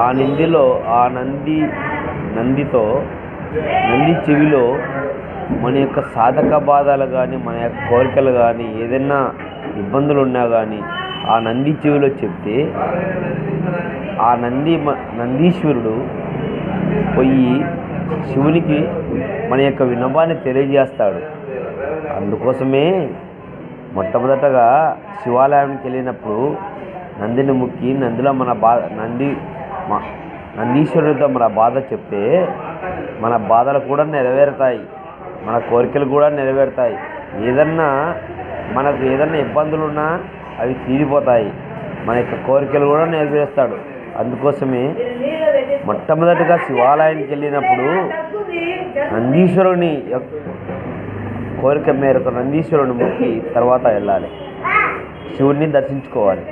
ఆ నందిలో నందితో నంది చెవిలో మన యొక్క సాధక బాధలు కానీ మన యొక్క కోరికలు కానీ ఏదైనా ఇబ్బందులు ఉన్నా కానీ ఆ నంది చెవిలో చెప్తే ఆ నందీశ్వరుడు పోయి శివునికి మన యొక్క విన్నపాన్ని తెలియజేస్తాడు. అందుకోసమే మొట్టమొదటగా శివాలయానికి వెళ్ళినప్పుడు నందిని ముక్కి నందిలో మన నందీశ్వరుడితో మన బాధ చెప్తే మన బాధలు కూడా నెరవేరుతాయి, మన కోరికలు కూడా నెరవేరుతాయి. మనకు ఏదన్నా ఇబ్బందులున్నా అవి తీరిపోతాయి, మన యొక్క కోరికలు కూడా నెరవేరుస్తాడు. అందుకోసమే మొట్టమొదటిగా శివాలయానికి వెళ్ళినప్పుడు నందీశ్వరుని కోరిక మేరకు నందీశ్వరుని మొక్కి తర్వాత వెళ్ళాలి, శివుడిని దర్శించుకోవాలి.